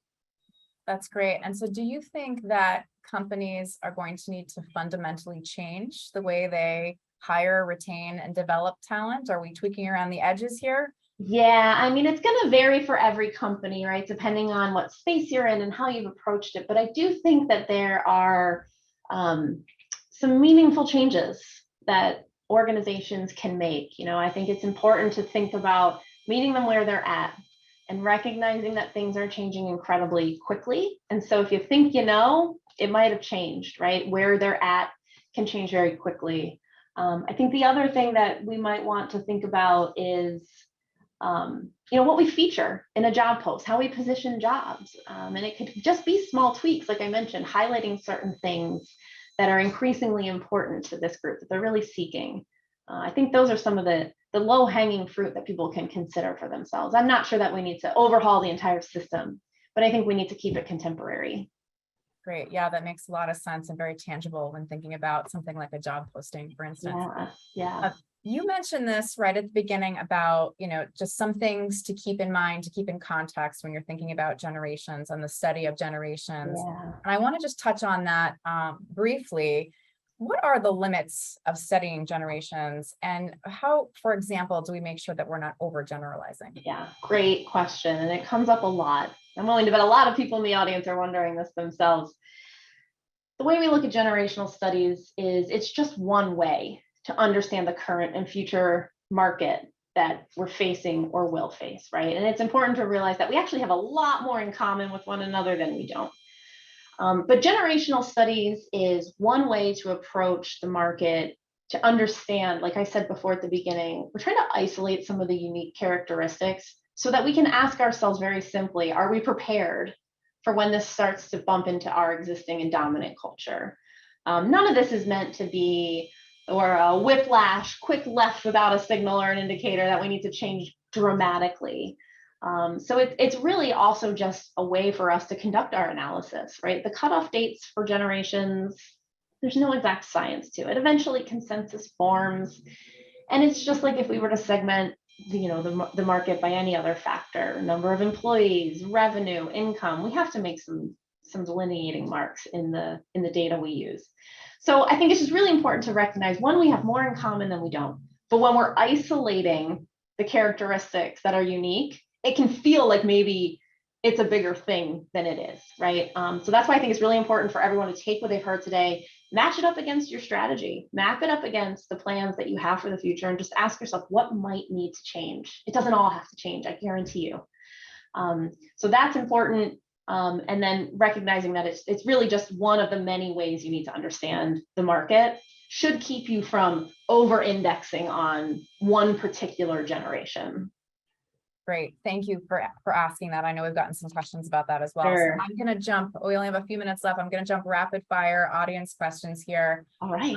That's great. And so do you think that companies are going to need to fundamentally change the way they hire, retain, and develop talent? Are we tweaking around the edges here? Yeah, I mean, it's going to vary for every company, right? Depending on what space you're in and how you've approached it. But I do think that there are some meaningful changes that organizations can make. You know, I think it's important to think about meeting them where they're at and recognizing that things are changing incredibly quickly. And so if you think, you know, it might have changed, right? Where they're at can change very quickly. I think the other thing that we might want to think about is what we feature in a job post, how we position jobs. And it could just be small tweaks, like I mentioned, highlighting certain things that are increasingly important to this group that they're really seeking. I think those are some of the low-hanging fruit that people can consider for themselves. I'm not sure that we need to overhaul the entire system, but I think we need to keep it contemporary. Great. Yeah, that makes a lot of sense and very tangible when thinking about something like a job posting, for instance. Yeah. You mentioned this right at the beginning about, just some things to keep in mind, to keep in context when you're thinking about generations and the study of generations. Yeah. And I want to just touch on that briefly. What are the limits of studying generations, and how, for example, do we make sure that we're not overgeneralizing? Yeah, great question. And it comes up a lot. I'm willing to bet a lot of people in the audience are wondering this themselves. The way we look at generational studies is it's just one way to understand the current and future market that we're facing or will face, right? And it's important to realize that we actually have a lot more in common with one another than we don't. But generational studies is one way to approach the market to understand, like I said before at the beginning, we're trying to isolate some of the unique characteristics so that we can ask ourselves very simply, are we prepared for when this starts to bump into our existing and dominant culture? None of this is meant to be or a whiplash, quick left without a signal or an indicator that we need to change dramatically. So it's really also just a way for us to conduct our analysis, right? The cutoff dates for generations, there's no exact science to it. Eventually consensus forms. And it's just like if we were to segment the market by any other factor, number of employees, revenue, income, we have to make some delineating marks in the data we use. So I think it's just really important to recognize, one, we have more in common than we don't. But when we're isolating the characteristics that are unique, it can feel like maybe it's a bigger thing than it is, right? So that's why I think it's really important for everyone to take what they've heard today, match it up against your strategy, map it up against the plans that you have for the future, and just ask yourself what might need to change. It doesn't all have to change, I guarantee you. So that's important. And then recognizing that it's really just one of the many ways you need to understand the market should keep you from over-indexing on one particular generation. Great. Thank you for asking that. I know we've gotten some questions about that as well. Sure. So I'm going to jump. We only have a few minutes left. I'm going to jump rapid fire audience questions here. All right.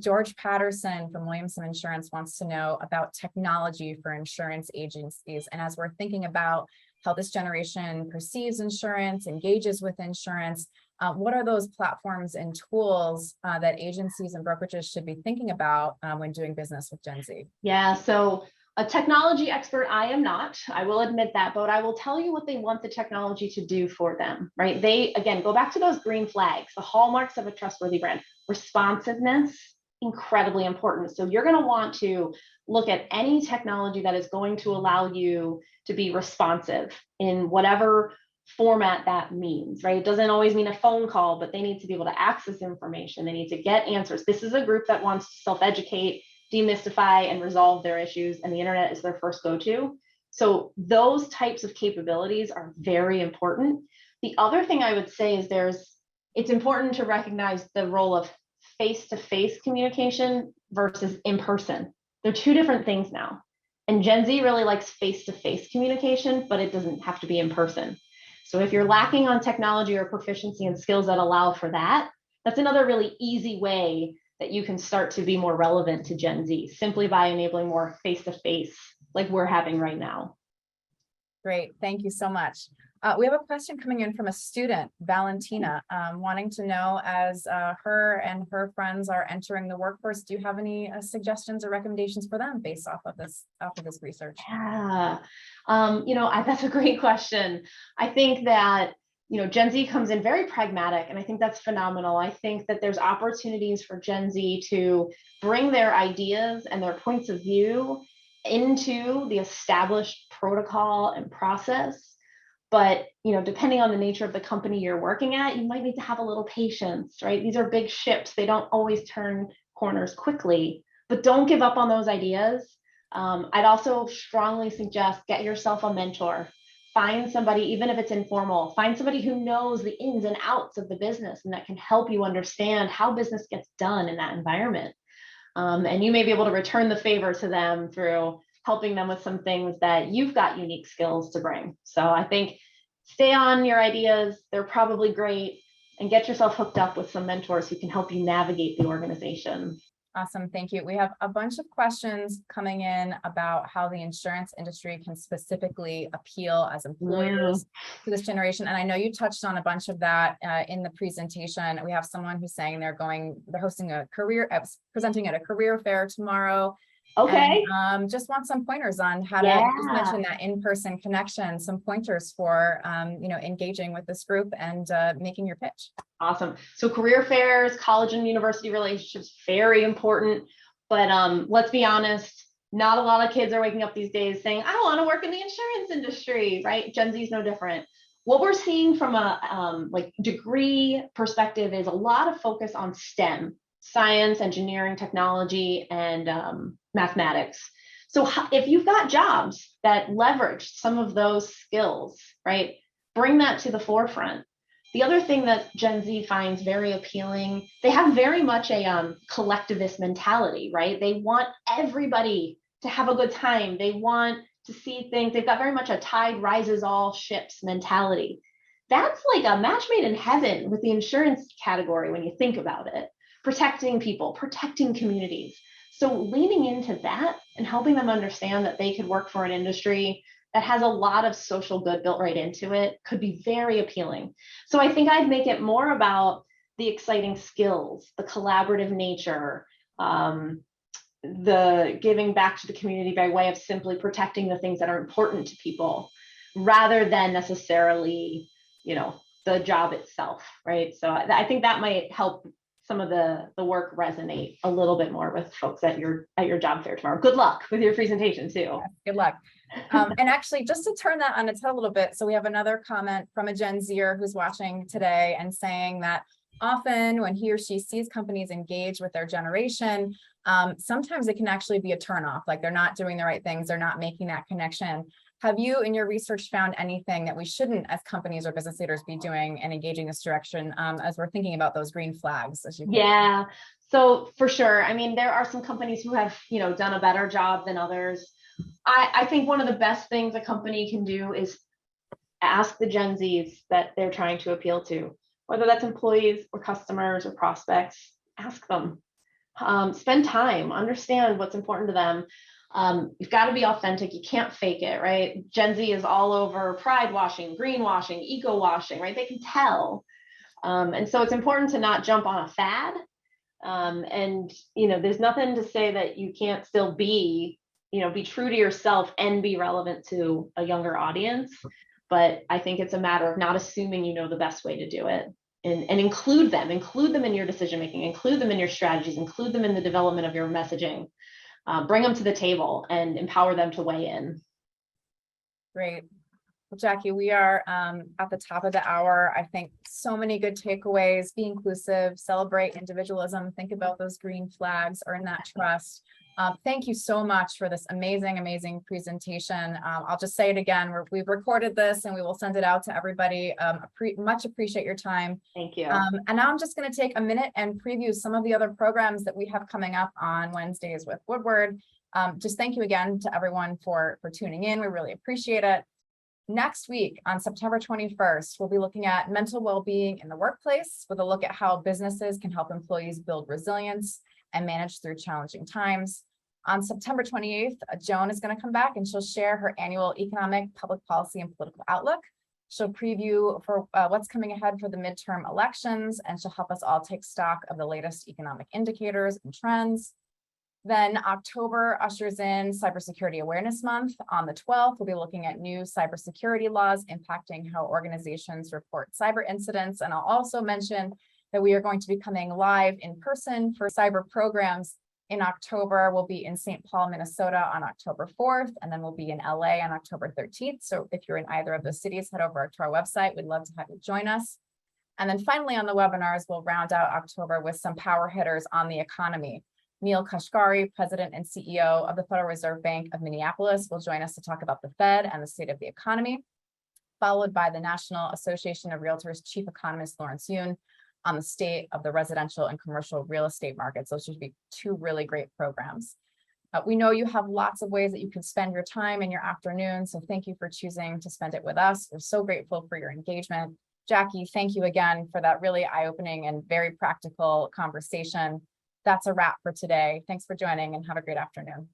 George Patterson from Williamson Insurance wants to know about technology for insurance agencies. And as we're thinking about how this generation perceives insurance, engages with insurance, what are those platforms and tools that agencies and brokerages should be thinking about when doing business with Gen Z? Yeah, so a technology expert, I am not, I will admit that, but I will tell you what they want the technology to do for them, right? They, again, go back to those green flags, the hallmarks of a trustworthy brand. Responsiveness, incredibly important. So you're going to want to look at any technology that is going to allow you to be responsive in whatever format that means, right? It doesn't always mean a phone call, but they need to be able to access information. They need to get answers. This is a group that wants to self-educate, demystify, and resolve their issues, and the internet is their first go-to. So those types of capabilities are very important. The other thing I would say is it's important to recognize the role of face-to-face communication versus in-person. They're two different things now. And Gen Z really likes face-to-face communication, but it doesn't have to be in person. So if you're lacking on technology or proficiency and skills that allow for that, that's another really easy way that you can start to be more relevant to Gen Z, simply by enabling more face-to-face like we're having right now. Great, thank you so much. We have a question coming in from a student, Valentina, wanting to know, as her and her friends are entering the workforce, do you have any suggestions or recommendations for them based off of this research? Yeah, that's a great question. I think that Gen Z comes in very pragmatic, and I think that's phenomenal. I think that there's opportunities for Gen Z to bring their ideas and their points of view into the established protocol and process. But, depending on the nature of the company you're working at, you might need to have a little patience, right? These are big ships. They don't always turn corners quickly, but don't give up on those ideas. I'd also strongly suggest get yourself a mentor. Find somebody, even if it's informal, find somebody who knows the ins and outs of the business and that can help you understand how business gets done in that environment. And you may be able to return the favor to them through helping them with some things that you've got unique skills to bring. So I think stay on your ideas. They're probably great, and get yourself hooked up with some mentors who can help you navigate the organization. Awesome. Thank you. We have a bunch of questions coming in about how the insurance industry can specifically appeal as employers to this generation. And I know you touched on a bunch of that in the presentation. We have someone who's saying they're hosting a presenting at a career fair tomorrow. Okay. And, just want some pointers on how to, you mentioned that in-person connection, some pointers for, engaging with this group and making your pitch. Awesome. So career fairs, college and university relationships, very important. But let's be honest, not a lot of kids are waking up these days saying, I want to work in the insurance industry, right? Gen Z is no different. What we're seeing from a degree perspective is a lot of focus on STEM, science, engineering, technology, and mathematics. So if you've got jobs that leverage some of those skills, right, bring that to the forefront. The other thing that Gen Z finds very appealing, they have very much a collectivist mentality, right? They want everybody to have a good time. They want to see things. They've got very much a tide rises all ships mentality. That's like a match made in heaven with the insurance category when you think about it. Protecting people, protecting communities. So leaning into that and helping them understand that they could work for an industry that has a lot of social good built right into it could be very appealing. So I think I'd make it more about the exciting skills, the collaborative nature, the giving back to the community by way of simply protecting the things that are important to people, rather than necessarily, the job itself, right? So I think that might help some of the work resonate a little bit more with folks at your job fair tomorrow. Good luck with your presentation too. Yeah, good luck. And actually, just to turn that on its head a little bit, so we have another comment from a Gen Zer who's watching today and saying that often when he or she sees companies engage with their generation, sometimes it can actually be a turnoff, like they're not doing the right things, they're not making that connection. Have you in your research found anything that we shouldn't as companies or business leaders be doing and engaging this direction as we're thinking about those green flags? Yeah, so for sure. I mean, there are some companies who have, done a better job than others. I think one of the best things a company can do is ask the Gen Zs that they're trying to appeal to, whether that's employees or customers or prospects, ask them. Spend time, understand what's important to them. You've got to be authentic. You can't fake it, right? Gen Z is all over pride washing, green washing, eco washing, right? They can tell. And so it's important to not jump on a fad. And there's nothing to say that you can't still be true to yourself and be relevant to a younger audience. But I think it's a matter of not assuming the best way to do it, and include them in your decision making, include them in your strategies, include them in the development of your messaging. Bring them to the table and empower them to weigh in. Great. Well, Jacqui, we are at the top of the hour. I think so many good takeaways. Be inclusive, celebrate individualism, think about those green flags, earn that trust. Thank you so much for this amazing presentation. I'll just say it again, we've recorded this and we will send it out to everybody. Much appreciate your time. Thank you. And now I'm just going to take a minute and preview some of the other programs that we have coming up on Wednesdays with Woodward. Just thank you again to everyone for tuning in. We really appreciate it. Next week on September 21st, we'll be looking at mental well-being in the workplace with a look at how businesses can help employees build resilience and manage through challenging times. On September 28th, Joan is going to come back and she'll share her annual economic, public policy, and political outlook. She'll preview for what's coming ahead for the midterm elections, and she'll help us all take stock of the latest economic indicators and trends. Then October ushers in Cybersecurity Awareness Month. On the 12th, we'll be looking at new cybersecurity laws impacting how organizations report cyber incidents. And I'll also mention that we are going to be coming live in person for cyber programs in October. We'll be in St. Paul, Minnesota on October 4th, and then we'll be in LA on October 13th. So if you're in either of those cities, head over to our website. We'd love to have you join us. And then finally on the webinars, we'll round out October with some power hitters on the economy. Neil Kashkari, President and CEO of the Federal Reserve Bank of Minneapolis, will join us to talk about the Fed and the state of the economy, followed by the National Association of Realtors Chief Economist Lawrence Yun on the state of the residential and commercial real estate markets. Those should be two really great programs. We know you have lots of ways that you can spend your time in your afternoon, so thank you for choosing to spend it with us. We're so grateful for your engagement. Jacqui, thank you again for that really eye-opening and very practical conversation. That's a wrap for today. Thanks for joining and have a great afternoon.